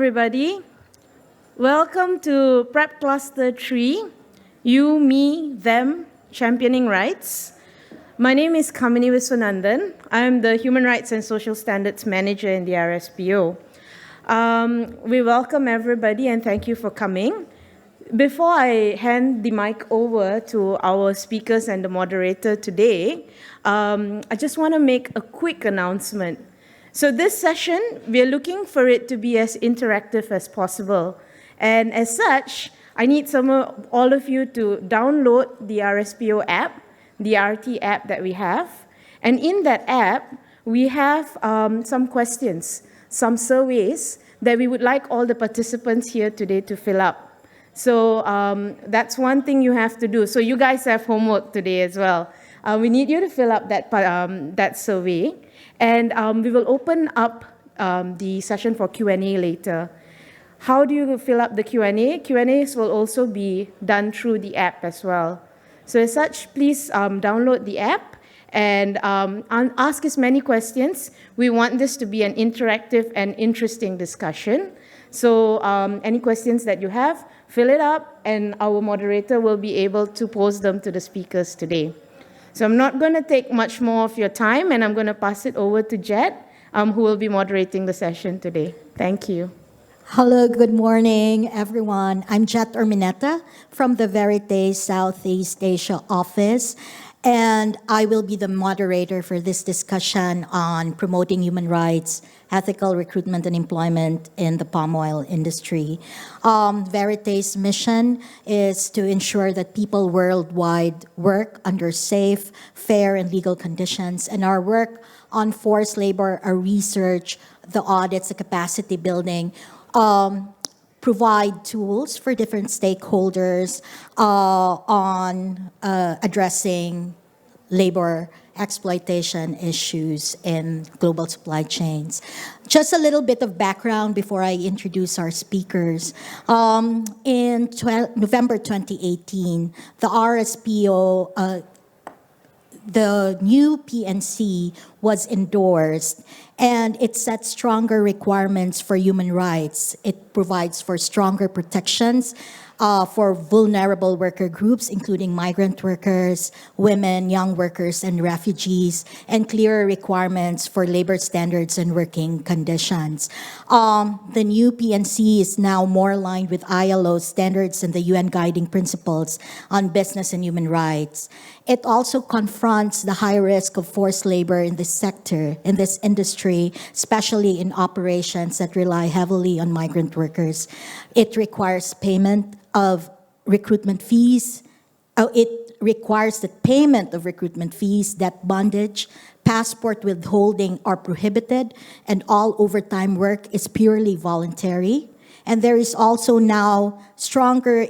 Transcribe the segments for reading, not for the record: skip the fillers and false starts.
everybody. Welcome to Prep Cluster 3, You, Me, Them, Championing Rights. My name is Kamini Viswanathan. I am the Human Rights and Social Standards Manager in the RSPO. We welcome everybody and thank you for coming. Before I hand the mic over to our speakers and the moderator today, I just want to make a quick announcement. So this session, we are looking for it to be as interactive as possible. And as such, I need all of you to download the RSPO app, the RT app that we have. And in that app, we have some questions, some surveys that we would like all the participants here today to fill up. So that's one thing you have to do. So you guys have homework today as well. We need you to fill up that survey. And we will open up the session for Q&A later. How do you fill up the Q&A? Q&As will also be done through the app as well. So as such, please download the app and ask as many questions. We want this to be an interactive and interesting discussion. So any questions that you have, fill it up, and our moderator will be able to pose them to the speakers today. So I'm not going to take much more of your time, and I'm going to pass it over to Jet, who will be moderating the session today. Thank you. Hello, good morning, everyone. I'm Jet Urmineta from the Verite Southeast Asia office, and I will be the moderator for this discussion on promoting human rights, ethical recruitment and employment in the palm oil industry. Verite's mission is to ensure that people worldwide work under safe, fair, and legal conditions, and our work on forced labor, our research, the audits, the capacity building, provide tools for different stakeholders on addressing labor exploitation issues in global supply chains. Just a little bit of background before I introduce our speakers. In November 2018, the RSPO, the new PNC was endorsed, and it sets stronger requirements for human rights. It provides for stronger protections for vulnerable worker groups, including migrant workers, women, young workers, and refugees, and clearer requirements for labor standards and working conditions. The new PNC is now more aligned with ILO standards and the UN guiding principles on business and human rights. It also confronts the high risk of forced labor in this sector, in this industry, especially in operations that rely heavily on migrant workers. It requires payment of recruitment fees. It requires the payment of recruitment fees, that bondage, passport withholding are prohibited, and all overtime work is purely voluntary. And there is also now stronger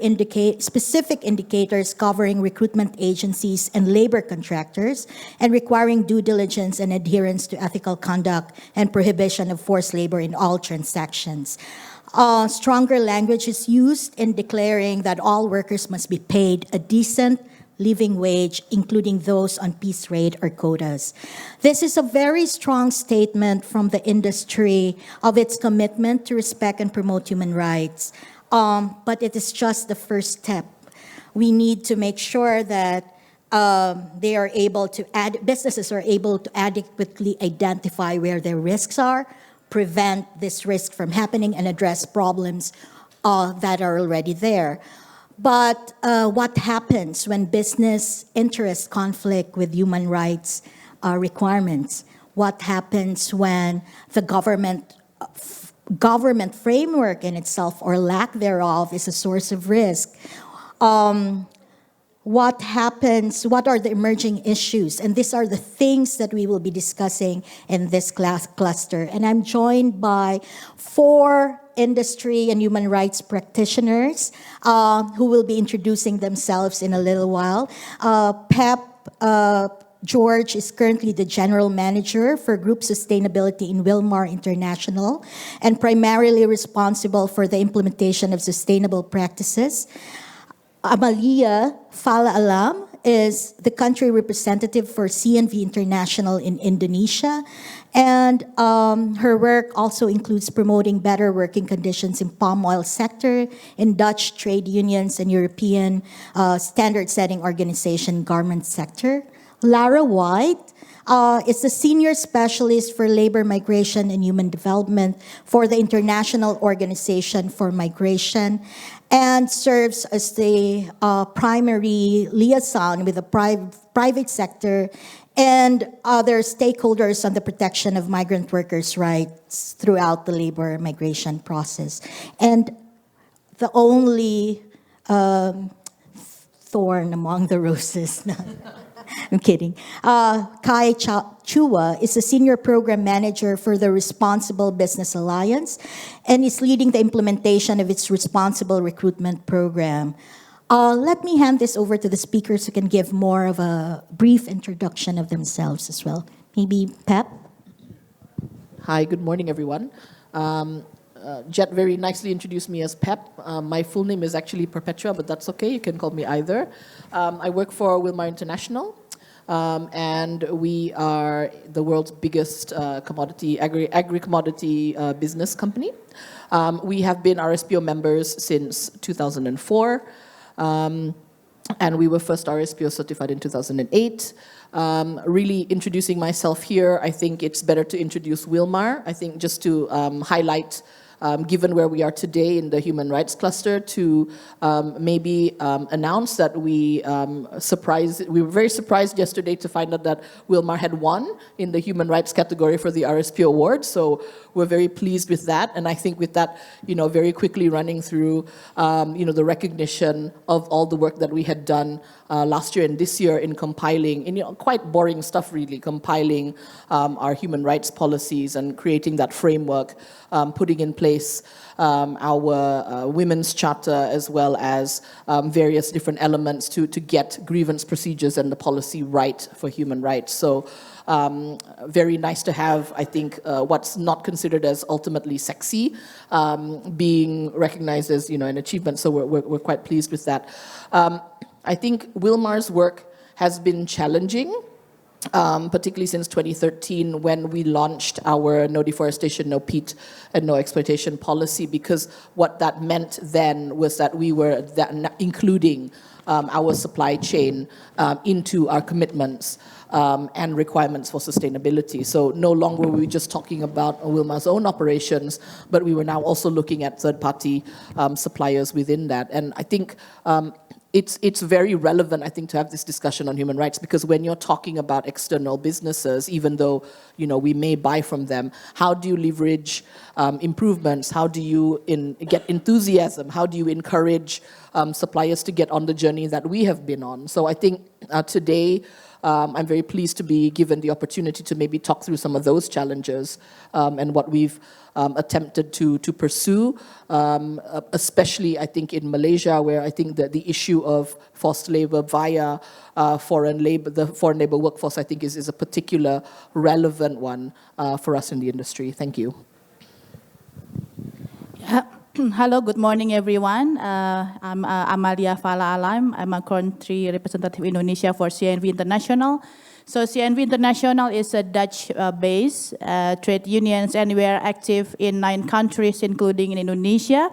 specific indicators covering recruitment agencies and labor contractors, and requiring due diligence and adherence to ethical conduct and prohibition of forced labor in all transactions. Stronger language is used in declaring that all workers must be paid a decent living wage, including those on piece rate or quotas. This is a very strong statement from the industry of its commitment to respect and promote human rights. But it is just the first step. We need to make sure that businesses are able to adequately identify where their risks are, prevent this risk from happening, and address problems that are already there. But what happens when business interests conflict with human rights requirements? What happens when the government framework in itself or lack thereof is a source of risk? What happens? What are the emerging issues? And these are the things that we will be discussing in this cluster. And I'm joined by 4 industry and human rights practitioners who will be introducing themselves in a little while. Pep George is currently the General Manager for Group Sustainability in Wilmar International and primarily responsible for the implementation of sustainable practices. Amalia Fala Alam is the country representative for CNV International in Indonesia, And her work also includes promoting better working conditions in palm oil sector, in Dutch trade unions and European standard-setting organization garment sector. Lara White is the Senior Specialist for Labor Migration and Human Development for the International Organization for Migration and serves as the primary liaison with the private sector and other stakeholders on the protection of migrant workers' rights throughout the labor migration process. And the only thorn among the roses. I'm kidding. Kai Chua is a senior program manager for the Responsible Business Alliance and is leading the implementation of its responsible recruitment program. Let me hand this over to the speakers who can give more of a brief introduction of themselves as well. Maybe Pep? Hi, good morning, everyone. Jet very nicely introduced me as Pep. My full name is actually Perpetua, but that's okay. You can call me either. I work for Wilmar International, and we are the world's biggest agri-commodity business company. We have been RSPO members since 2004. And we were first RSPO certified in 2008. Really introducing myself here, I think it's better to introduce Wilmar. I think just to highlight, given where we are today in the human rights cluster, to maybe announce that we were very surprised yesterday to find out that Wilmar had won in the human rights category for the RSPO award. So we're very pleased with that. And I think with that, very quickly running through, the recognition of all the work that we had done last year and this year in compiling, quite boring stuff really, compiling our human rights policies and creating that framework, putting in place our women's charter as well as various different elements to get grievance procedures and the policy right for human rights. So very nice to have, I think, what's not considered as ultimately sexy being recognized as, an achievement. So we're quite pleased with that. I think Wilmar's work has been challenging, particularly since 2013 when we launched our no deforestation, no peat, and no exploitation policy, because what that meant then was that we were including our supply chain into our commitments and requirements for sustainability. So no longer were we just talking about Wilmar's own operations, but we were now also looking at third-party suppliers within that. And I think it's very relevant, I think, to have this discussion on human rights, because when you're talking about external businesses, even though, we may buy from them, how do you leverage improvements? How do you get enthusiasm? How do you encourage suppliers to get on the journey that we have been on? So I think today, I'm very pleased to be given the opportunity to maybe talk through some of those challenges and what we've attempted to pursue, especially I think in Malaysia, where I think that the issue of forced labor via foreign labor, the foreign labor workforce, I think is a particular relevant one for us in the industry. Thank you. Hello, good morning, everyone. I'm Amalia Fala Alam. I'm a country representative Indonesia for CNV International. So CNV International is a Dutch-based trade unions, and we are active in 9 countries, including in Indonesia,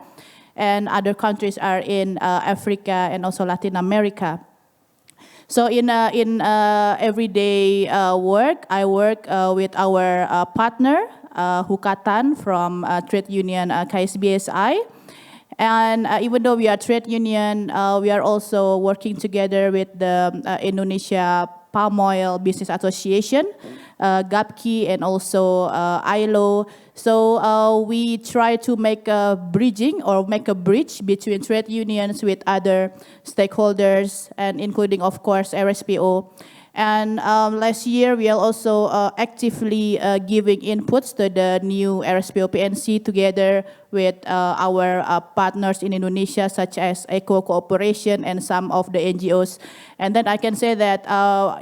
and other countries are in Africa and also Latin America. So in everyday work, I work with our partner, Hukatan from trade union KSBSI. And even though we are trade union, we are also working together with the Indonesia Palm Oil Business Association, GAPKI, and also ILO. So we try to make a bridging or make a bridge between trade unions with other stakeholders, and including, of course, RSPO. And last year, we are also actively giving inputs to the new RSPO PNC together with our partners in Indonesia, such as Eco Cooperation and some of the NGOs. And then I can say that,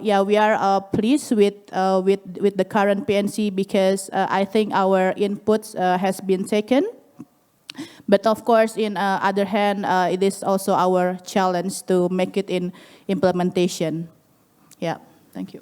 we are pleased with the current PNC, because I think our inputs has been taken. But of course, in other hand, it is also our challenge to make it in implementation. Yeah, thank you.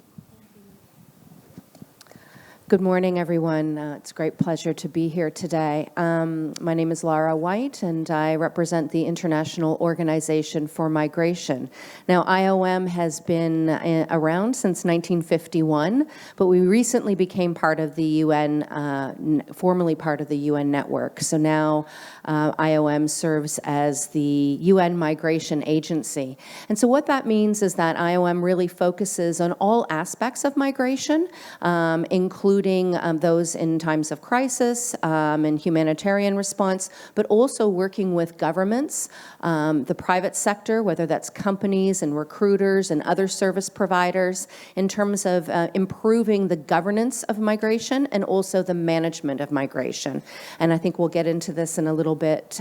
Good morning, everyone. It's a great pleasure to be here today. My name is Lara White, and I represent the International Organization for Migration. Now, IOM has been around since 1951, but we recently became part of the UN, formerly part of the UN network. So now IOM serves as the UN Migration Agency. And so what that means is that IOM really focuses on all aspects of migration, including those in times of crisis and humanitarian response, but also working with governments, the private sector, whether that's companies and recruiters and other service providers, in terms of improving the governance of migration and also the management of migration. And I think we'll get into this in a little bit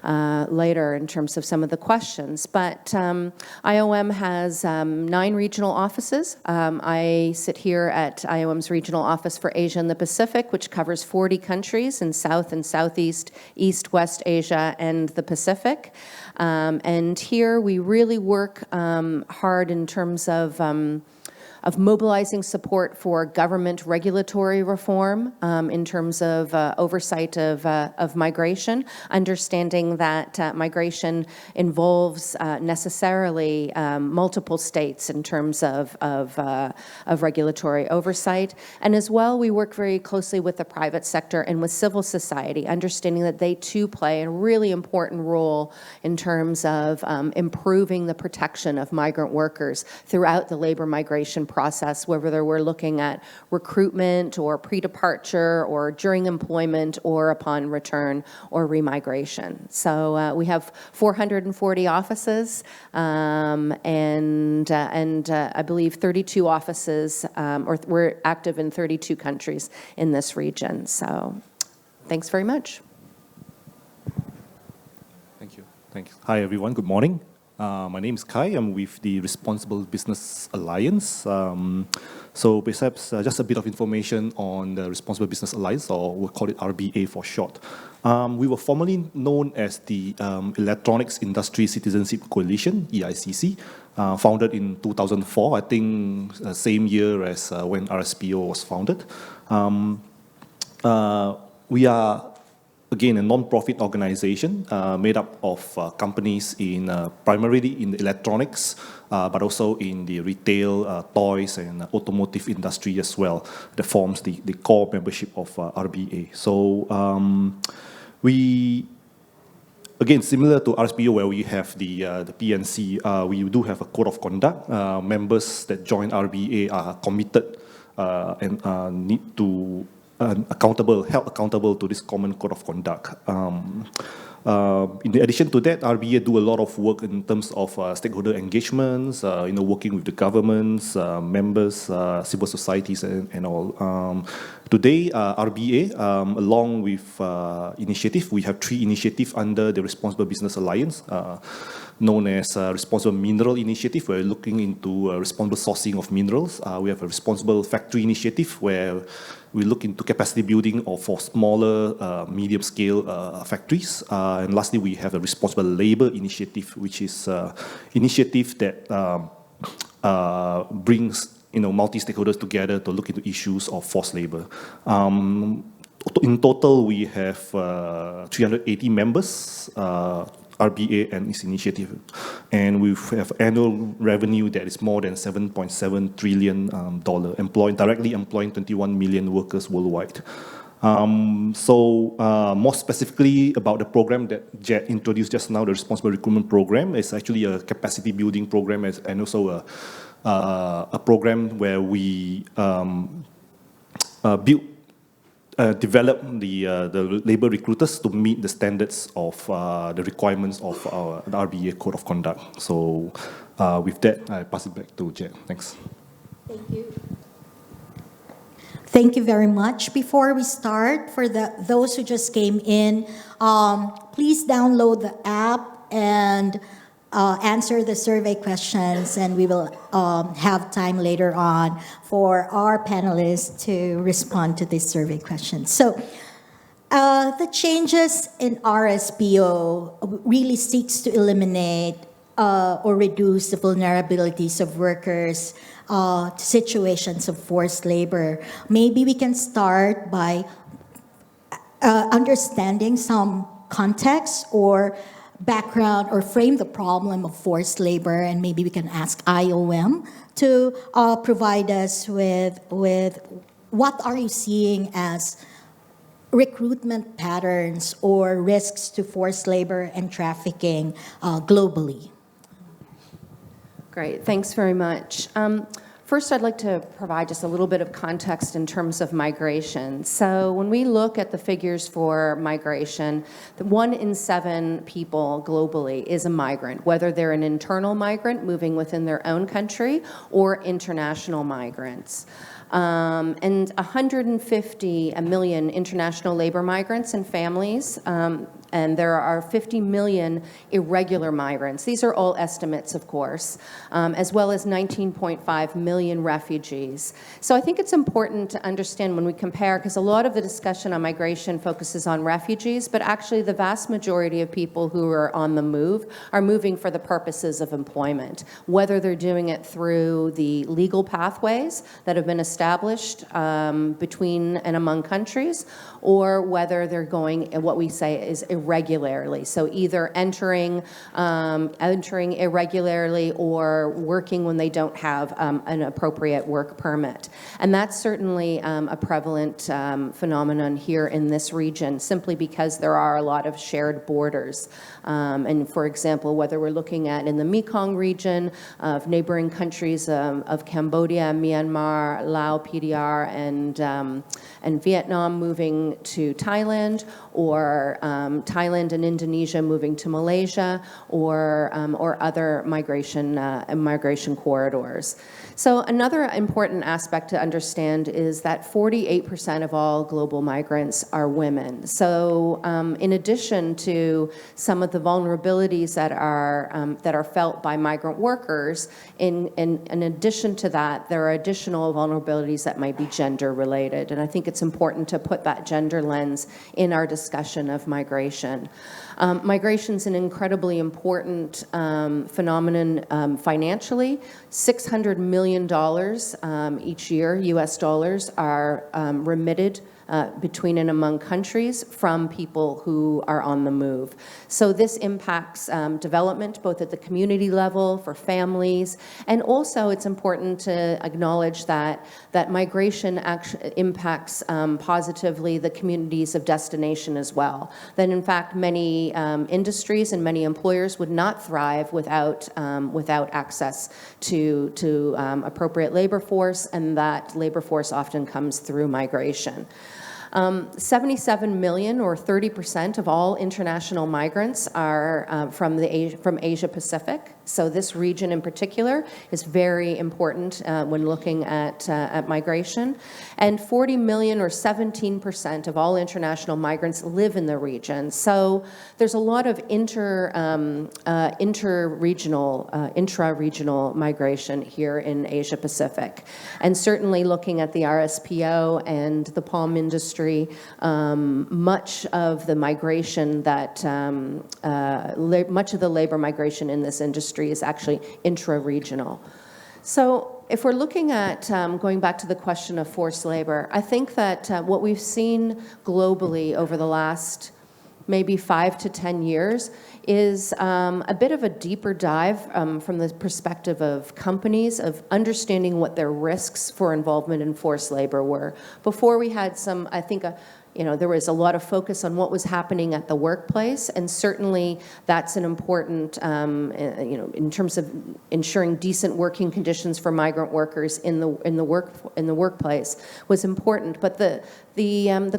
later in terms of some of the questions. But IOM has 9 regional offices. I sit here at IOM's regional office for Asia and the Pacific, which covers 40 countries in South and Southeast, East, West Asia, and the Pacific. And here we really work hard in terms of mobilizing support for government regulatory reform in terms of oversight of migration, understanding that migration involves necessarily multiple states in terms of regulatory oversight. And as well, we work very closely with the private sector and with civil society, understanding that they too play a really important role in terms of improving the protection of migrant workers throughout the labor migration process, whether we're looking at recruitment or pre-departure or during employment or upon return or remigration. So we have 440 offices and I believe 32 offices, or we're active in 32 countries in this region. So thanks very much. Thank you. Thanks. Hi, everyone. Good morning. My name is Kai. I'm with the Responsible Business Alliance. So perhaps just a bit of information on the Responsible Business Alliance, or we'll call it RBA for short. We were formerly known as the Electronics Industry Citizenship Coalition, EICC, founded in 2004, I think same year as when RSPO was founded. We are again, a non-profit organization made up of companies in primarily in the electronics, but also in the retail, toys, and automotive industry as well. That forms the core membership of RBA. So we, again, similar to RSPO, where we have the PNC, we do have a code of conduct. Members that join RBA are committed and need to held accountable to this common code of conduct. In addition to that, RBA do a lot of work in terms of stakeholder engagements, working with the governments, members, civil societies, and all. Today, RBA, along with initiative, we have 3 initiatives under the Responsible Business Alliance, known as Responsible Mineral Initiative, where we're looking into responsible sourcing of minerals. We have a Responsible Factory Initiative, where we look into capacity building for smaller, medium-scale factories. And lastly, we have a Responsible Labor Initiative, which is an initiative that brings multi-stakeholders together to look into issues of forced labor. In total, we have 380 members, RBA and its initiative, and we have annual revenue that is more than $7.7 trillion, directly employing 21 million workers worldwide. More specifically about the program that Jet introduced just now, the Responsible Recruitment Program, is actually a capacity building program and also a program where we develop the labor recruiters to meet the standards of the requirements of the RBA Code of Conduct. So with that, I pass it back to Jet. Thanks. Thank you. Thank you very much. Before we start, for those who just came in, please download the app and answer the survey questions, and we will have time later on for our panelists to respond to these survey questions. So the changes in RSPO really seeks to eliminate or reduce the vulnerabilities of workers to situations of forced labor. Maybe we can start by understanding some context or background or frame the problem of forced labor, and maybe we can ask IOM to provide us with what are you seeing as recruitment patterns or risks to forced labor and trafficking globally. Great, thanks very much. First, I'd like to provide just a little bit of context in terms of migration. So when we look at the figures for migration, 1 in 7 people globally is a migrant, whether they're an internal migrant moving within their own country or international migrants. And 150 million international labor migrants and families, and there are 50 million irregular migrants. These are all estimates, of course, as well as 19.5 million refugees. So I think it's important to understand when we compare, because a lot of the discussion on migration focuses on refugees, but actually the vast majority of people who are on the move are moving for the purposes of employment, whether they're doing it through the legal pathways that have been established between and among countries, or whether they're going what we say is irregularly. So either entering irregularly or working when they don't have an appropriate work permit. And that's certainly a prevalent phenomenon here in this region, simply because there are a lot of shared borders. And for example, whether we're looking at in the Mekong region of neighboring countries of Cambodia, Myanmar, Laos, PDR, and Vietnam moving to Thailand, or Thailand and Indonesia moving to Malaysia, or other migration corridors. So another important aspect to understand is that 48% of all global migrants are women. So in addition to some of the vulnerabilities that are felt by migrant workers, in addition to that, there are additional vulnerabilities that might be gender related. And I think it's important to put that gender lens in our discussion of migration. Migration is an incredibly important phenomenon financially. $600 million each year, US dollars, are remitted between and among countries from people who are on the move. So this impacts development both at the community level for families, and also it's important to acknowledge that migration impacts positively the communities of destination as well. That in fact many industries and many employers would not thrive without access to appropriate labor force, and that labor force often comes through migration. 77 million, or 30% of all international migrants, are from Asia Pacific. So this region in particular is very important when looking at migration. And 40 million, or 17% of all international migrants, live in the region. So there's a lot of intra-regional migration here in Asia Pacific. And certainly looking at the RSPO and the palm industry, much of the migration much of the labor migration in this industry is actually intra-regional. So if we're looking at going back to the question of forced labor, I think that what we've seen globally over the last maybe 5 to 10 years is a bit of a deeper dive from the perspective of companies, of understanding what their risks for involvement in forced labor were. Before we had some, I think, there was a lot of focus on what was happening at the workplace, and certainly that's an important, in terms of ensuring decent working conditions for migrant workers in the workplace was important. But the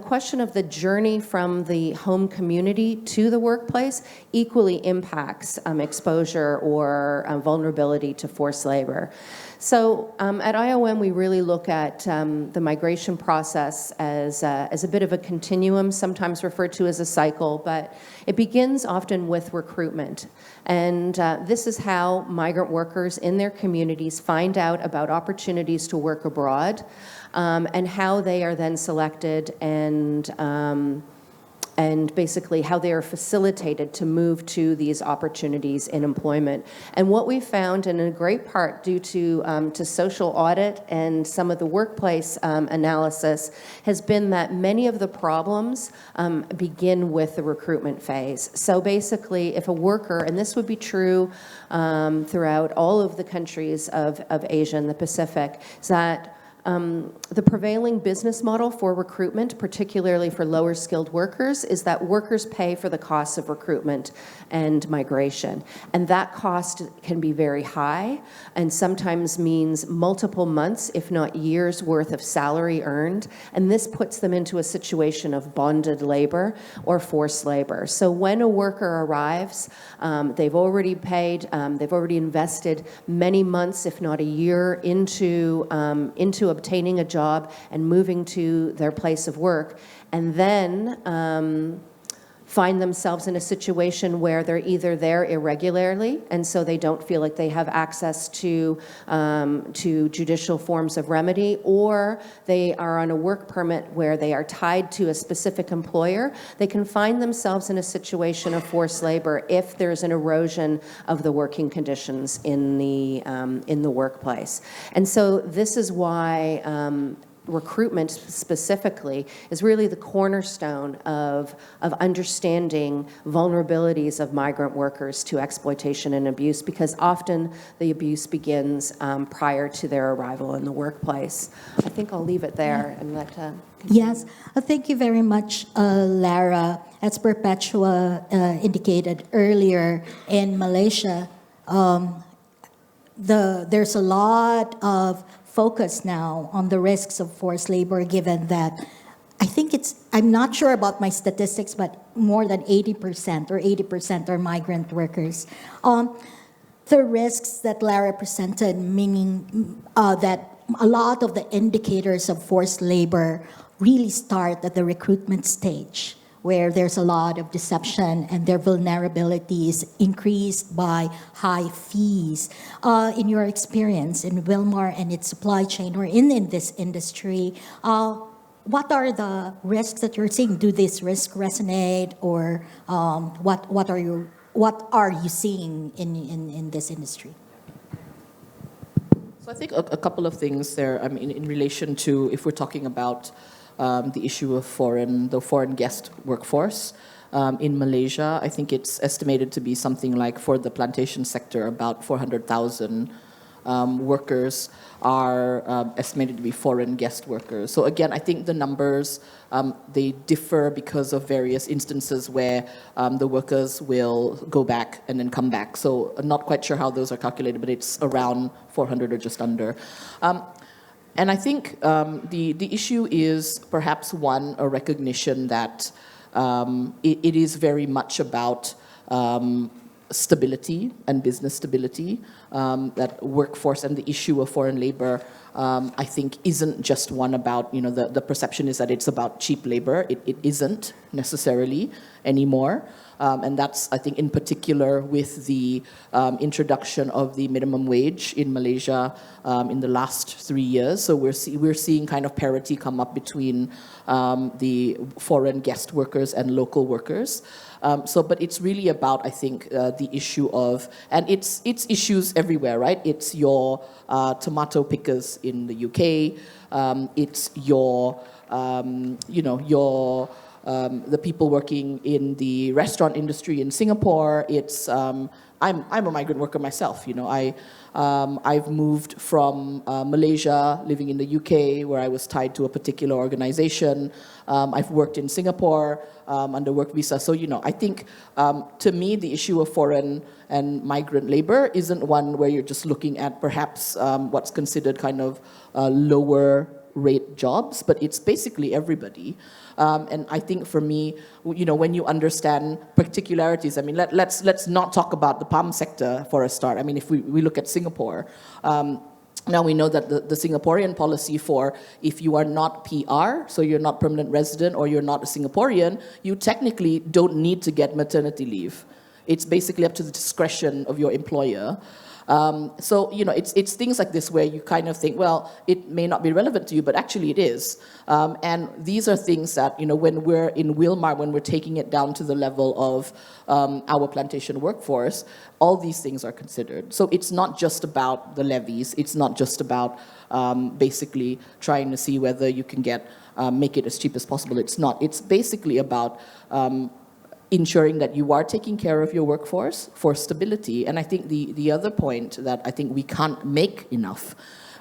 question of the journey from the home community to the workplace equally impacts exposure or vulnerability to forced labor. So at IOM, we really look at the migration process as a bit of a continuum, sometimes referred to as a cycle, but it begins often with recruitment. And this is how migrant workers in their communities find out about opportunities to work abroad, and how they are then selected and and basically how they are facilitated to move to these opportunities in employment. And what we found, and in great part due to social audit and some of the workplace analysis, has been that many of the problems begin with the recruitment phase. So basically, if a worker, and this would be true throughout all of the countries of Asia and the Pacific, is that the prevailing business model for recruitment, particularly for lower skilled workers, is that workers pay for the costs of recruitment and migration. And that cost can be very high and sometimes means multiple months, if not years worth of salary earned. And this puts them into a situation of bonded labor or forced labor. So when a worker arrives, they've already paid, they've already invested many months, if not a year, into obtaining a job and moving to their place of work, and then find themselves in a situation where they're either there irregularly, and so they don't feel like they have access to judicial forms of remedy, or they are on a work permit where they are tied to a specific employer. They can find themselves in a situation of forced labor if there's an erosion of the working conditions in the workplace. And so this is why recruitment specifically is really the cornerstone of understanding vulnerabilities of migrant workers to exploitation and abuse, because often the abuse begins prior to their arrival in the workplace. I think I'll leave it there and let Yes, thank you very much, Lara. As Perpetua indicated earlier, in Malaysia, there's a lot of focus now on the risks of forced labor, given that I think I'm not sure about my statistics, but more than 80% are migrant workers. The risks that Lara presented, meaning that a lot of the indicators of forced labor really start at the recruitment stage, where there's a lot of deception and their vulnerability is increased by high fees. In your experience in Wilmar and its supply chain, or in this industry, what are the risks that you're seeing? Do these risks resonate, or what are you seeing in this industry? So I think a couple of things there. I mean, in relation to, if we're talking about the issue of the foreign guest workforce in Malaysia, I think it's estimated to be something like, for the plantation sector, about 400,000 workers are estimated to be foreign guest workers. So again, I think the numbers, they differ because of various instances where the workers will go back and then come back. So I'm not quite sure how those are calculated, but it's around 400 or just under. And I think the issue is perhaps a recognition that it is very much about stability and business stability, that workforce and the issue of foreign labor, I think, isn't just one about, the perception is that it's about cheap labor. It isn't necessarily anymore. And that's, I think, in particular with the introduction of the minimum wage in Malaysia in the last 3 years. So we're seeing kind of parity come up between the foreign guest workers and local workers. But it's really about, I think, the issue of, and it's issues everywhere, right? It's your tomato pickers in the UK. It's your, the people working in the restaurant industry in Singapore. It's I'm a migrant worker myself. I've moved from Malaysia, living in the UK, where I was tied to a particular organization. I've worked in Singapore under work visa. So I think to me the issue of foreign and migrant labor isn't one where you're just looking at perhaps what's considered kind of lower rate jobs, but it's basically everybody. And I think for me, when you understand particularities, I mean, let's not talk about the palm sector for a start. I mean, if we look at Singapore, now we know that the Singaporean policy for, if you are not PR, so you're not permanent resident or you're not a Singaporean, you technically don't need to get maternity leave. It's basically up to the discretion of your employer. So, it's things like this where you kind of think, well, it may not be relevant to you, but actually it is. And these are things that, when we're in Wilmar, when we're taking it down to the level of our plantation workforce, all these things are considered. So it's not just about the levies. It's not just about basically trying to see whether you can make it as cheap as possible. It's not. It's basically about ensuring that you are taking care of your workforce for stability. And I think the other point that I think we can't make enough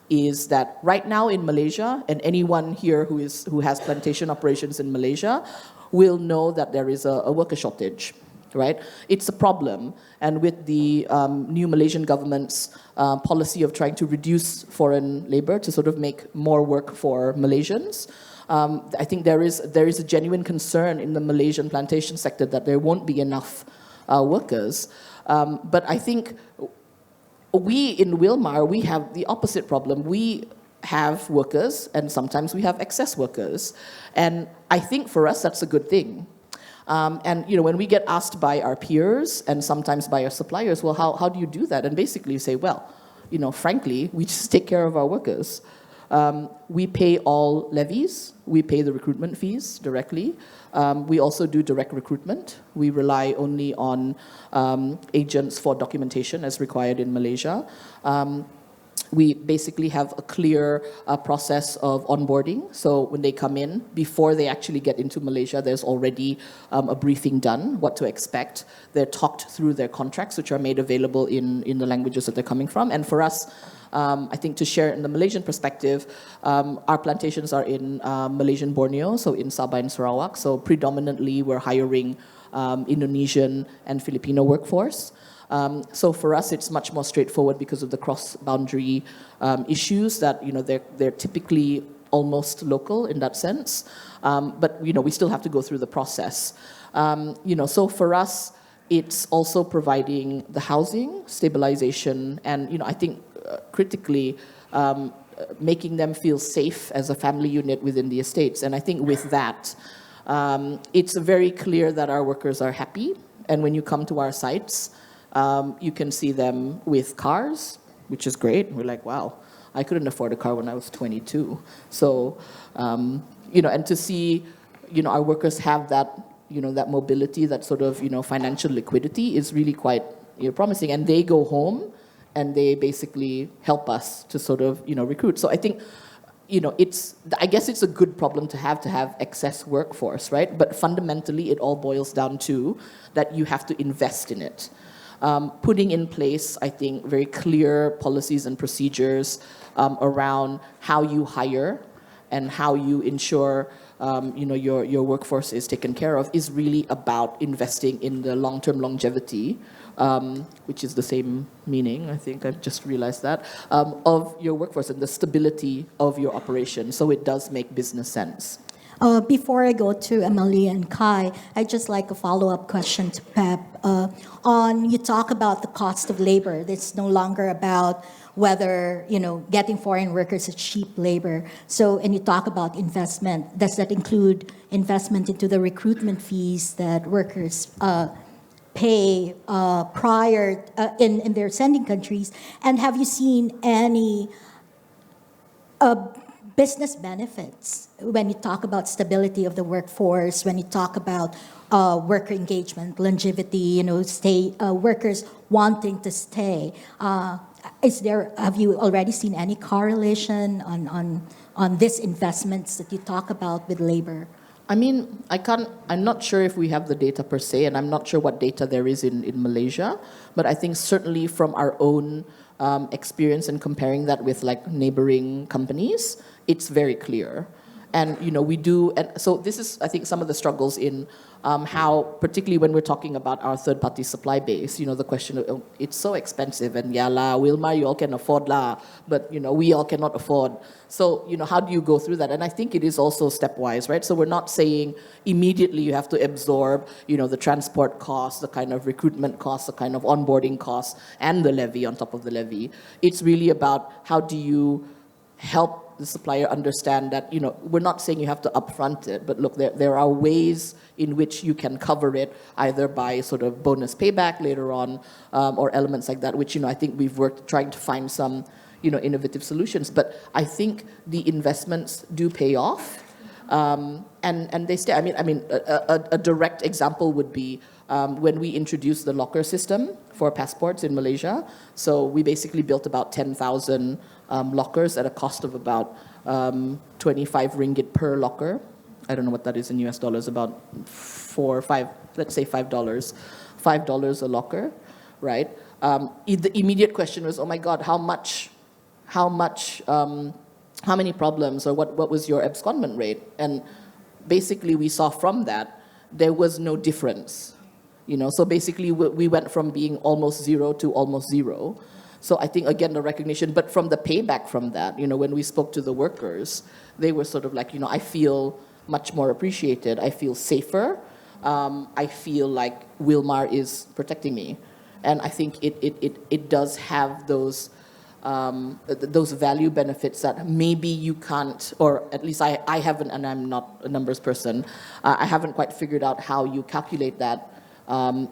is that right now in Malaysia, and anyone here who has plantation operations in Malaysia will know that there is a worker shortage, right? It's a problem. And with the new Malaysian government's policy of trying to reduce foreign labor to sort of make more work for Malaysians, I think there is a genuine concern in the Malaysian plantation sector that there won't be enough workers. But I think we in Wilmar, we have the opposite problem. We have workers, and sometimes we have excess workers. And I think for us, that's a good thing. And when we get asked by our peers and sometimes by our suppliers, well, how do you do that? And basically you say, well, frankly, we just take care of our workers. We pay all levies. We pay the recruitment fees directly. We also do direct recruitment. We rely only on agents for documentation as required in Malaysia. We basically have a clear process of onboarding. So when they come in, before they actually get into Malaysia, there's already a briefing done, what to expect. They're talked through their contracts, which are made available in the languages that they're coming from. And for us, I think to share in the Malaysian perspective, our plantations are in Malaysian Borneo, so in Sabah and Sarawak. So predominantly, we're hiring Indonesian and Filipino workforce. So for us, it's much more straightforward because of the cross-boundary issues that they're typically almost local in that sense. But we still have to go through the process. So for us, it's also providing the housing, stabilization, and I think critically making them feel safe as a family unit within the estates. And I think with that, it's very clear that our workers are happy. And when you come to our sites, you can see them with cars, which is great. We're like, wow, I couldn't afford a car when I was 22. So, and to see, our workers have that, that mobility, that sort of, financial liquidity is really quite promising. And they go home and they basically help us to sort of, recruit. So I think, I guess it's a good problem to have excess workforce, right? But fundamentally, it all boils down to that you have to invest in it. Putting in place, I think, very clear policies and procedures around how you hire and how you ensure your workforce is taken care of is really about investing in the long-term longevity, which is the same meaning, I think I've just realized that, of your workforce and the stability of your operation. So it does make business sense. Before I go to Emily and Kai, I'd just like a follow-up question to Pep. You talk about the cost of labor. It's no longer about whether, getting foreign workers is cheap labor. So, and you talk about investment. Does that include investment into the recruitment fees that workers pay prior in their sending countries? And have you seen any business benefits when you talk about stability of the workforce, when you talk about worker engagement, longevity, workers wanting to stay? Have you already seen any correlation on these investments that you talk about with labor? I mean, I'm not sure if we have the data per se, and I'm not sure what data there is in Malaysia, but I think certainly from our own experience and comparing that with like neighboring companies, it's very clear. And, we do, and so this is, I think, some of the struggles in how, particularly when we're talking about our third-party supply base, the question of, it's so expensive, and yeah la, Wilma, you all can afford la, but, we all cannot afford. So, how do you go through that? And I think it is also stepwise, right? So we're not saying immediately you have to absorb, the transport costs, the kind of recruitment costs, the kind of onboarding costs, and the levy on top of the levy. It's really about how do you help the supplier understand that, we're not saying you have to upfront it, but look, there are ways in which you can cover it, either by sort of bonus payback later on, or elements like that, which, I think we've worked trying to find some, innovative solutions. But I think the investments do pay off. And they stay. I mean, a direct example would be when we introduced the locker system for passports in Malaysia. So we basically built about 10,000 lockers at a cost of about 25 ringgit per locker. I don't know what that is in US dollars, about let's say $5. $5 a locker, right? The immediate question was, oh my God, how many problems, or what was your abscondment rate? And basically we saw from that, there was no difference. So basically we went from being almost zero to almost zero. So I think, again, the recognition, but from the payback from that, when we spoke to the workers, they were sort of like, I feel much more appreciated. I feel safer. I feel like Wilmar is protecting me. And I think it does have those value benefits that maybe you can't, or at least I haven't, and I'm not a numbers person, I haven't quite figured out how you calculate that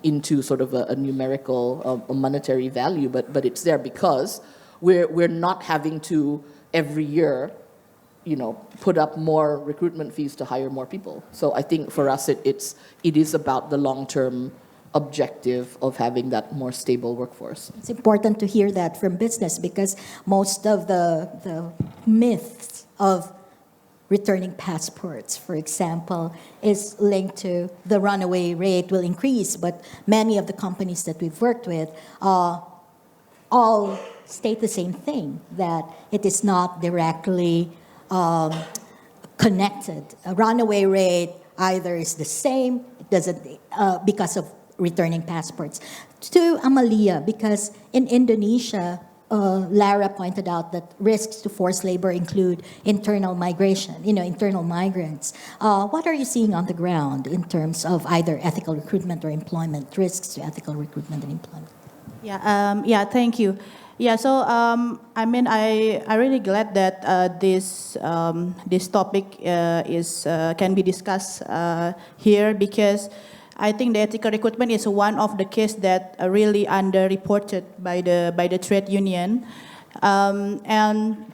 into sort of a numerical, a monetary value, but it's there because we're not having to every year, put up more recruitment fees to hire more people. So I think for us, it is about the long-term objective of having that more stable workforce. It's important to hear that from business because most of the myths of returning passports, for example, is linked to the runaway rate will increase, but many of the companies that we've worked with all state the same thing, that it is not directly connected. A runaway rate either is the same, it doesn't, because of returning passports. To Amalia, because in Indonesia, Lara pointed out that risks to forced labor include internal migration, internal migrants. What are you seeing on the ground in terms of either ethical recruitment or employment, risks to ethical recruitment and employment? Yeah, thank you. Yeah, so I really glad that this topic can be discussed here because I think the ethical recruitment is one of the cases that are really underreported by the trade union, and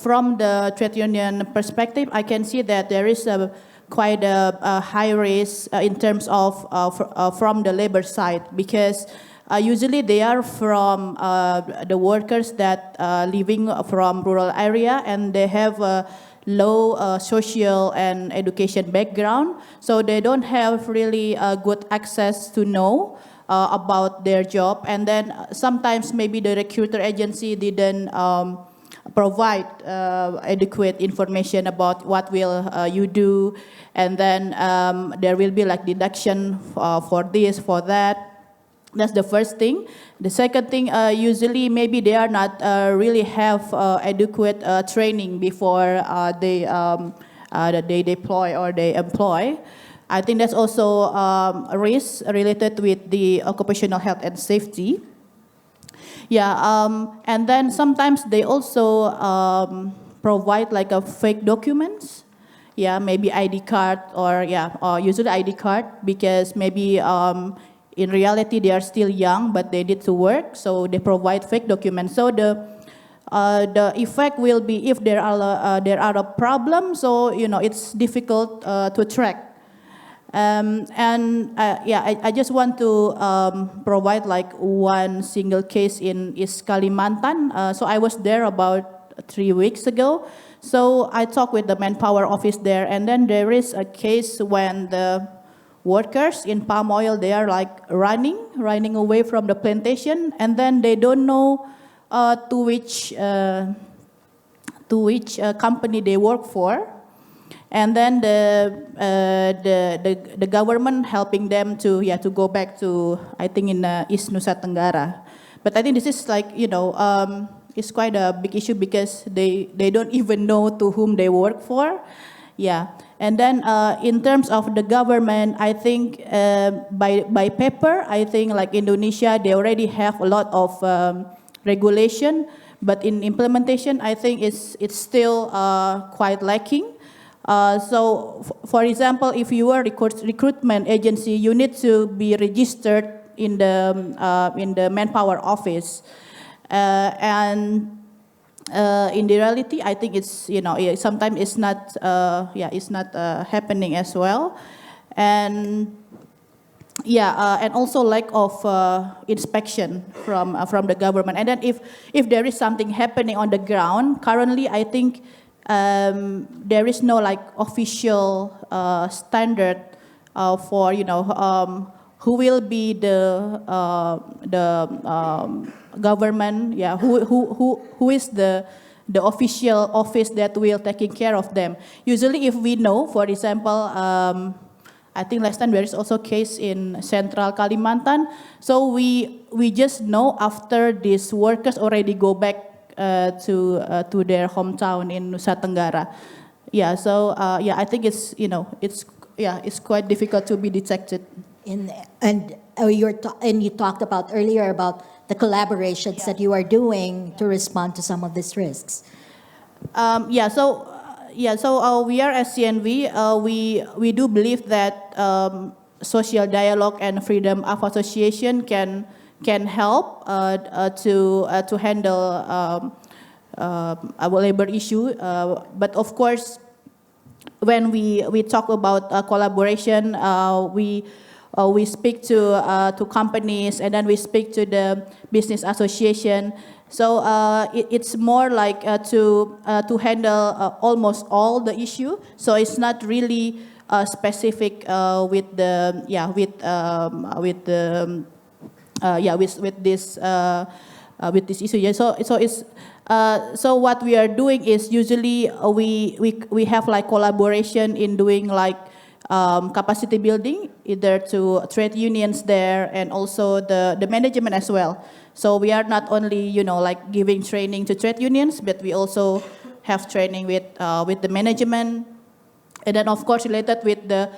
from the trade union perspective, I can see that there is quite a high risk in terms of from the labor side because usually they are from the workers that living from rural area and they have low social and education background, so they don't have really good access to know about their job, and then sometimes maybe the recruiter agency didn't provide adequate information about what will you do, and then there will be like deduction for this, for that. That's the first thing. The second thing, usually maybe they are not really have adequate training before they deploy or they employ. I think that's also a risk related with the occupational health and safety. Yeah, and then sometimes they also provide like a fake documents. Yeah, maybe ID card or usually ID card because maybe in reality, they are still young, but they need to work, so they provide fake documents. So the effect will be if there are a problem, so it's difficult to track. I just want to provide like one single case in East Kalimantan. So I was there about 3 weeks ago. So I talked with the manpower office there, and then there is a case when the workers in palm oil, they are like running away from the plantation, and then they don't know to which company they work for, and then the government helping them to go back to, I think, in East Nusa Tenggara. But I think this is like it's quite a big issue because they don't even know to whom they work for. Yeah, and then in terms of the government, I think by paper, I think like Indonesia, they already have a lot of regulation, But in implementation, I think it's still quite lacking. For example, if you are a recruitment agency, you need to be registered in the manpower office, and in the reality, I think it's sometimes it's not happening as well, and and also lack of inspection from the government. And then if there is something happening on the ground, currently I think there is no like official standard for who will be the government, who is the official office that will taking care of them. Usually, if we know, for example, I think last time there is also a case in Central Kalimantan. So we just know after these workers already go back to their hometown in Nusa Tenggara. I think it's quite difficult to be detected. And you talked about earlier about the collaborations that you are doing to respond to some of these risks. So we are as CNV, we do believe that social dialogue and freedom of association can help to handle our labor issue. But of course, when we talk about collaboration, we speak to companies, and then we speak to the business association. So it's more like to handle almost all the issue. So it's not really specific with this issue. So what we are doing is usually we have like collaboration in doing like capacity building, either to trade unions there and also the management as well. So we are not only like giving training to trade unions, but we also have training with the management. And then of course related with the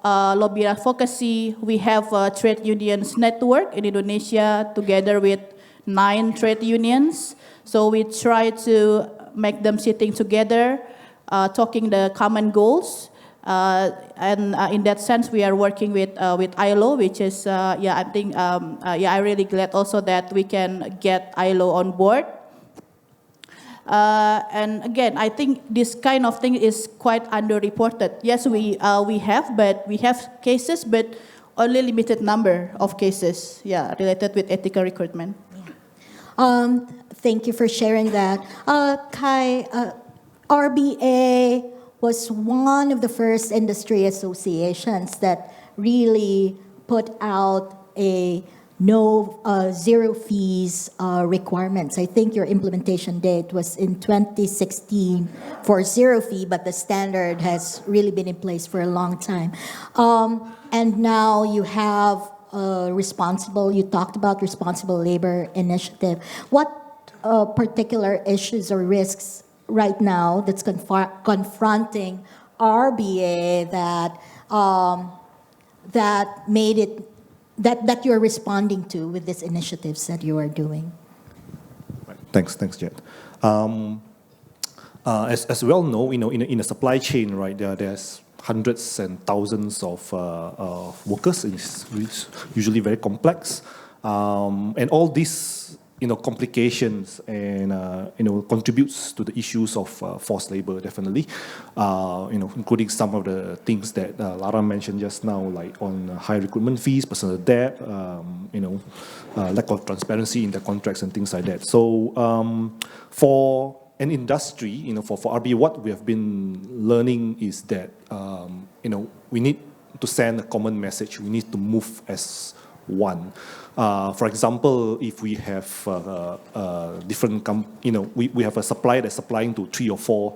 lobby advocacy, we have a trade unions network in Indonesia together with 9 trade unions. So we try to make them sitting together, talking the common goals. And in that sense, we are working with ILO, which is I think I'm really glad also that we can get ILO on board. And again, I think this kind of thing is quite underreported. Yes, we have cases, but only limited number of cases, related with ethical recruitment. Thank you for sharing that. Kai, RBA was one of the first industry associations that really put out a zero fees requirements. I think your implementation date was in 2016 for zero fee, but the standard has really been in place for a long time. And now you have you talked about responsible labor initiative. What particular issues or risks right now that's confronting RBA that you're responding to with these initiatives that you are doing? Right. Thanks, Jet. As we all know, in a supply chain, right, there's hundreds and thousands of workers. It's usually very complex, and all these complications and contributes to the issues of forced labor, definitely, including some of the things that Lara mentioned just now, like on high recruitment fees, personal debt, lack of transparency in the contracts and things like that. So for an industry, for RBA, what we have been learning is that we need to send a common message. We need to move as one. For example, if we have different, we have a supplier that's supplying to 3 or 4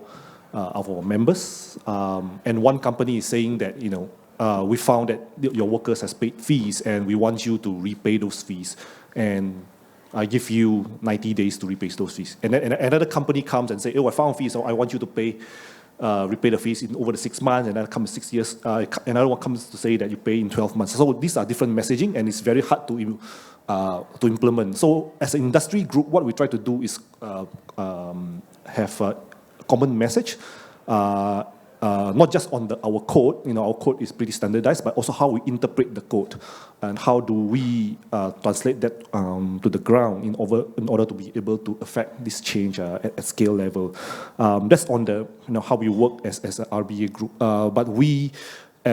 of our members, and one company is saying that we found that your workers has paid fees, and we want you to repay those fees, and I give you 90 days to repay those fees. And then another company comes and say, I found fees, so I want you to pay repay the fees in over the 6 months, and then comes 6 years. Another one comes to say that you pay in 12 months. So these are different messaging, and it's very hard to implement. So as an industry group, what we try to do is have a common message, not just on our code. Our code is pretty standardized, but also how we interpret the code and how do we translate that to the ground in order to be able to affect this change at scale level. That's on the how we work as an RBA group. But we we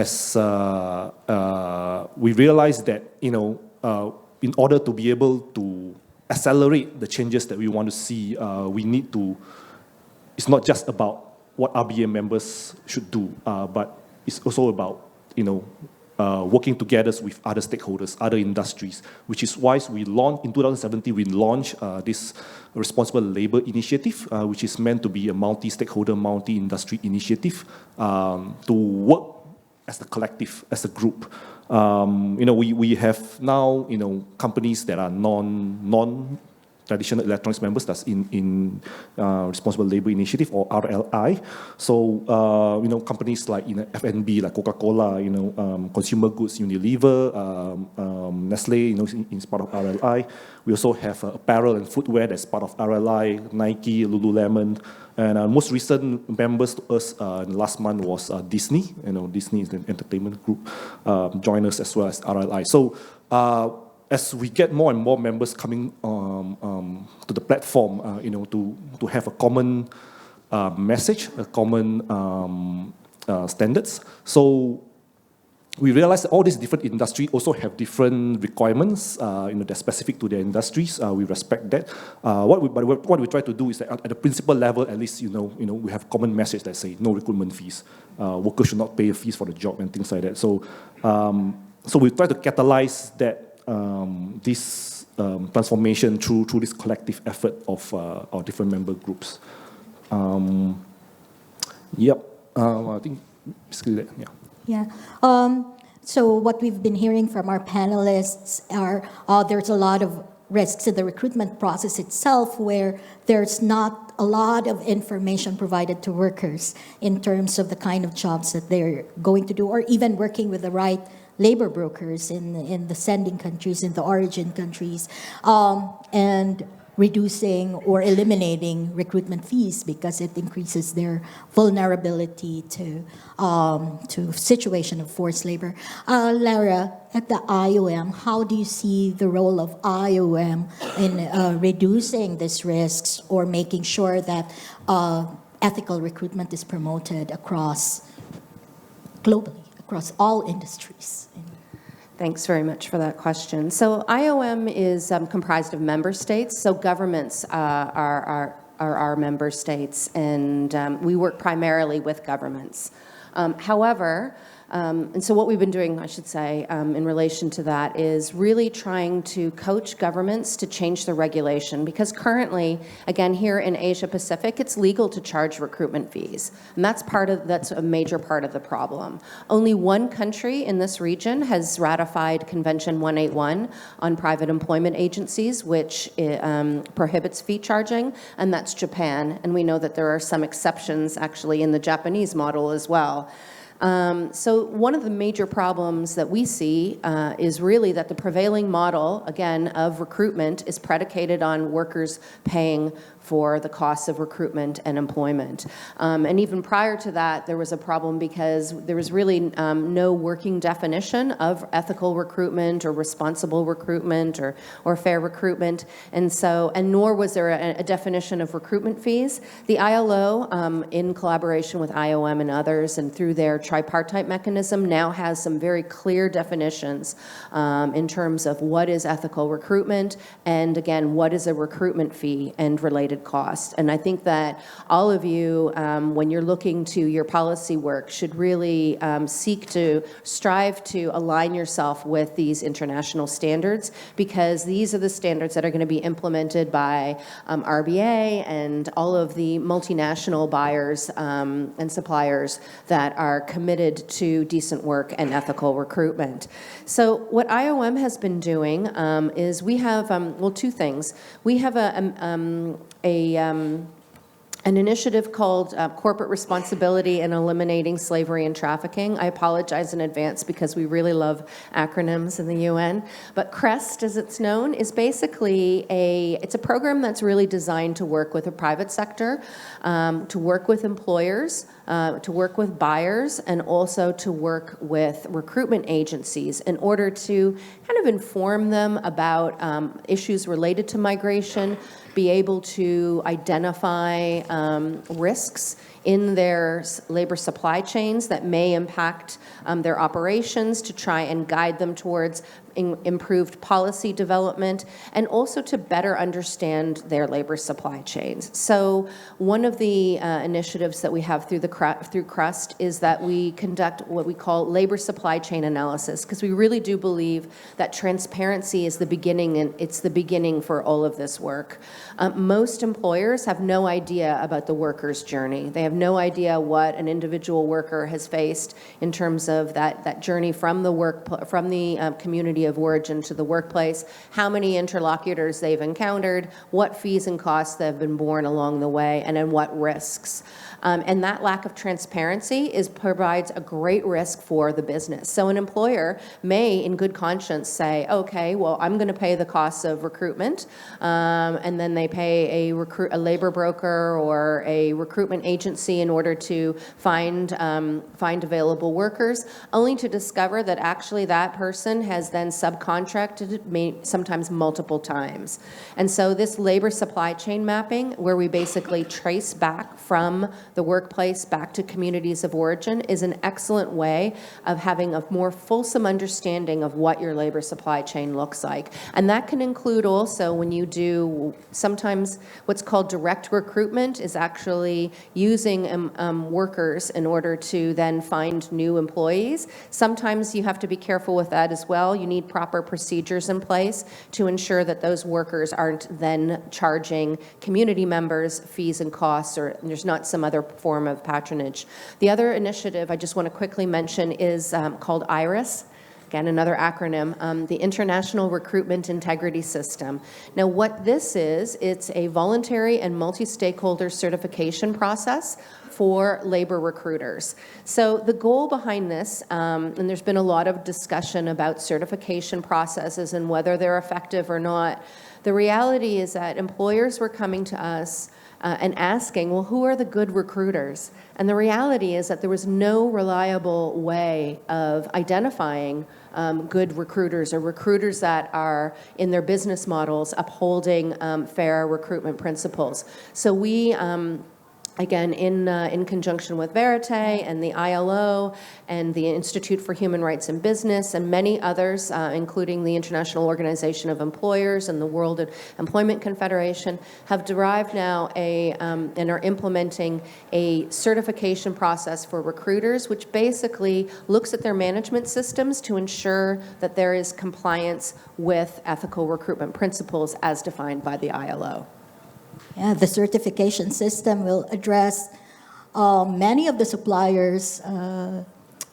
realize that in order to be able to accelerate the changes that we want to see, we need to. It's not just about what RBA members should do, but it's also about working together with other stakeholders, other industries, which is why we launched in 2017. We launched this Responsible Labour Initiative, which is meant to be a multi-stakeholder, multi-industry initiative to work as a collective, as a group. We have now companies that are non-traditional electronics members, that's in Responsible Labour Initiative, or RLI. So companies like F&B, like Coca-Cola, consumer goods, Unilever, Nestle, is part of RLI. We also have apparel and footwear that's part of RLI, Nike, Lululemon, and most recent members to us last month was Disney. Disney is the entertainment group, join us as well as RLI. So as we get more and more members coming to the platform, to have a common message, a common standards. So we realize that all these different industries also have different requirements, that's specific to their industries. We respect that. What we try to do is that at the principal level, at least, we have common message that say no recruitment fees. Workers should not pay fees for the job and things like that. So we try to catalyze that. This transformation through this collective effort of our different member groups. I think basically that, yeah. Yeah. So what we've been hearing from our panelists are there's a lot of risks in the recruitment process itself, where there's not a lot of information provided to workers in terms of the kind of jobs that they're going to do, or even working with the right labor brokers in the sending countries, in the origin countries, and reducing or eliminating recruitment fees because it increases their vulnerability to situation of forced labor. Lara, at the IOM, how do you see the role of IOM in reducing these risks or making sure that ethical recruitment is promoted globally, across all industries? Thanks very much for that question. So IOM is comprised of member states. So governments are our member states, and we work primarily with governments. However, and so what we've been doing, I should say, in relation to that is really trying to coach governments to change the regulation, because currently, again, here in Asia Pacific, it's legal to charge recruitment fees. And that's a major part of the problem. Only one country in this region has ratified Convention 181 on private employment agencies, which prohibits fee charging, and that's Japan. And we know that there are some exceptions actually in the Japanese model as well. So one of the major problems that we see is really that the prevailing model, again, of recruitment is predicated on workers paying for the costs of recruitment and employment. And even prior to that, there was a problem because there was really no working definition of ethical recruitment or responsible recruitment or fair recruitment. And nor was there a definition of recruitment fees. The ILO, in collaboration with IOM and others, and through their tripartite mechanism, now has some very clear definitions in terms of what is ethical recruitment, and again, what is a recruitment fee and related cost. And I think that all of you, when you're looking to your policy work, should really strive to align yourself with these international standards, because these are the standards that are going to be implemented by RBA and all of the multinational buyers and suppliers that are committed to decent work and ethical recruitment. So what IOM has been doing is we have, two things. We have a an initiative called Corporate Responsibility and Eliminating Slavery and Trafficking. I apologize in advance because we really love acronyms in the UN. But CREST, as it's known, is basically it's a program that's really designed to work with the private sector, to work with employers, to work with buyers, and also to work with recruitment agencies in order to kind of inform them about issues related to migration, be able to identify risks in their labor supply chains that may impact their operations, to try and guide them towards improved policy development, and also to better understand their labor supply chains. So one of the initiatives that we have through CRUST is that we conduct what we call labor supply chain analysis, because we really do believe that transparency is the beginning, and it's the beginning for all of this work. Most employers have no idea about the worker's journey. They have no idea what an individual worker has faced in terms of that journey from the community of origin to the workplace, how many interlocutors they've encountered, what fees and costs that have been borne along the way, and then what risks. And that lack of transparency provides a great risk for the business. So an employer may, in good conscience, say, okay, well, I'm going to pay the costs of recruitment, and then they pay a labor broker or a recruitment agency in order to find available workers, only to discover that actually that person has then subcontracted sometimes multiple times. And so this labor supply chain mapping, where we basically trace back from the workplace back to communities of origin, is an excellent way of having a more fulsome understanding of what your labor supply chain looks like. And that can include also when you do sometimes what's called direct recruitment, is actually using workers in order to then find new employees. Sometimes you have to be careful with that as well. You need proper procedures in place to ensure that those workers aren't then charging community members fees and costs, or there's not some other form of patronage. The other initiative I just want to quickly mention is called IRIS. Again, another acronym, the International Recruitment Integrity System. Now, what this is, it's a voluntary and multi-stakeholder certification process for labor recruiters. So the goal behind this, and there's been a lot of discussion about certification processes and whether they're effective or not. The reality is that employers were coming to us and asking, well, who are the good recruiters? And the reality is that there was no reliable way of identifying good recruiters, or recruiters that are in their business models upholding fair recruitment principles. So we again, in conjunction with Verite and the ILO and the Institute for Human Rights in Business and many others, including the International Organization of Employers and the World Employment Confederation, have derived now and are implementing a certification process for recruiters, which basically looks at their management systems to ensure that there is compliance with ethical recruitment principles as defined by the ILO. Yeah, the certification system will address many of the suppliers'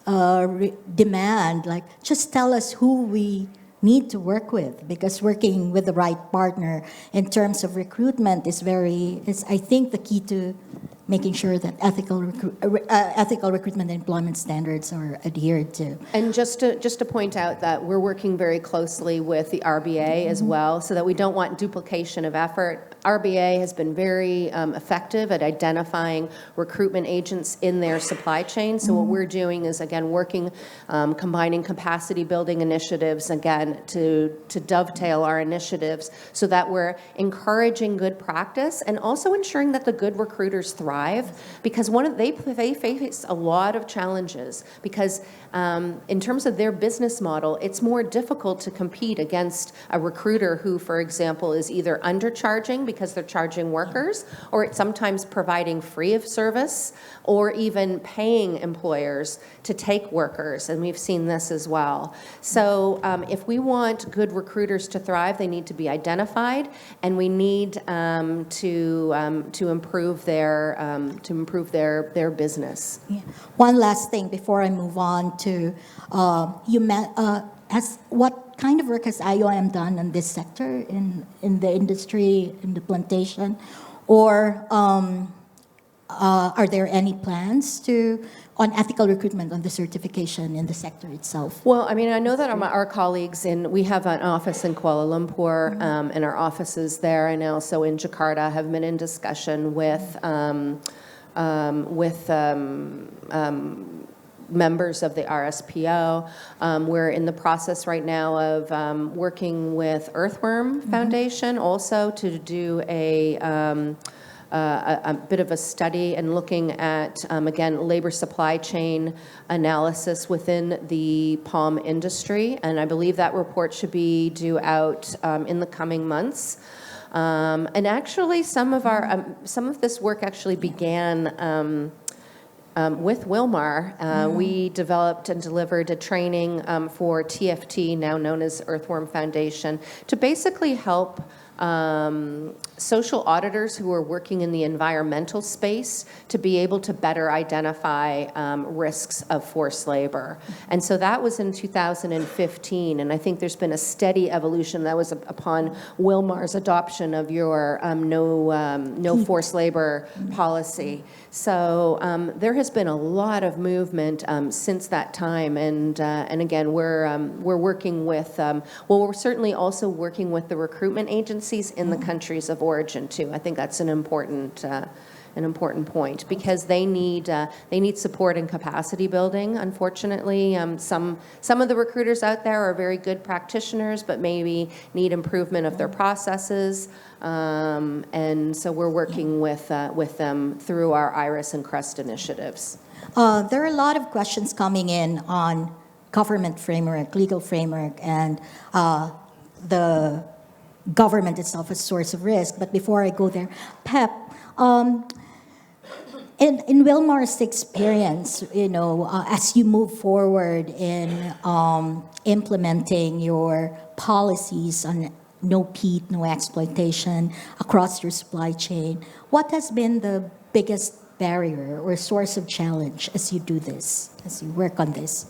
demand, like just tell us who we need to work with, because working with the right partner in terms of recruitment is I think, the key to making sure that ethical recruitment and employment standards are adhered to. And just to point out that we're working very closely with the RBA as well, so that we don't want duplication of effort. RBA has been very effective at identifying recruitment agents in their supply chain. So what we're doing is, again, working, combining capacity building initiatives, again, to dovetail our initiatives so that we're encouraging good practice and also ensuring that the good recruiters thrive, because they face a lot of challenges, because in terms of their business model, it's more difficult to compete against a recruiter who, for example, is either undercharging because they're charging workers, or it's sometimes providing free of service, or even paying employers to take workers, and we've seen this as well. So if we want good recruiters to thrive, they need to be identified, and we need to improve their business. Yeah. One last thing before I move on to what kind of work has IOM done in this sector, in the industry, in the plantation, or are there any plans on ethical recruitment, on the certification in the sector itself? Well, I mean, I know that our colleagues we have an office in Kuala Lumpur, and our offices there and also in Jakarta have been in discussion with members of the RSPO. We're in the process right now of working with Earthworm Foundation also to do a bit of a study and looking at, again, labor supply chain analysis within the palm industry. And I believe that report should be due out in the coming months. And actually, some of this work actually began with Wilmar. We developed and delivered a training for TFT, now known as Earthworm Foundation, to basically help social auditors who are working in the environmental space to be able to better identify risks of forced labor. And so that was in 2015, and I think there's been a steady evolution. That was upon Wilmar's adoption of your no forced labor policy. So there has been a lot of movement since that time, and again, we're working with, we're certainly also working with the recruitment agencies in the countries of origin too. I think that's an important point because they need support and capacity building. Unfortunately, some of the recruiters out there are very good practitioners, but maybe need improvement of their processes. And so we're working with them through our IRIS and CREST initiatives. There are a lot of questions coming in on government framework, legal framework, and the government itself as a source of risk. But before I go there, Pep, in Wilmar's experience, as you move forward in implementing your policies on no peat, no exploitation across your supply chain, what has been the biggest barrier or source of challenge as you do this, as you work on this?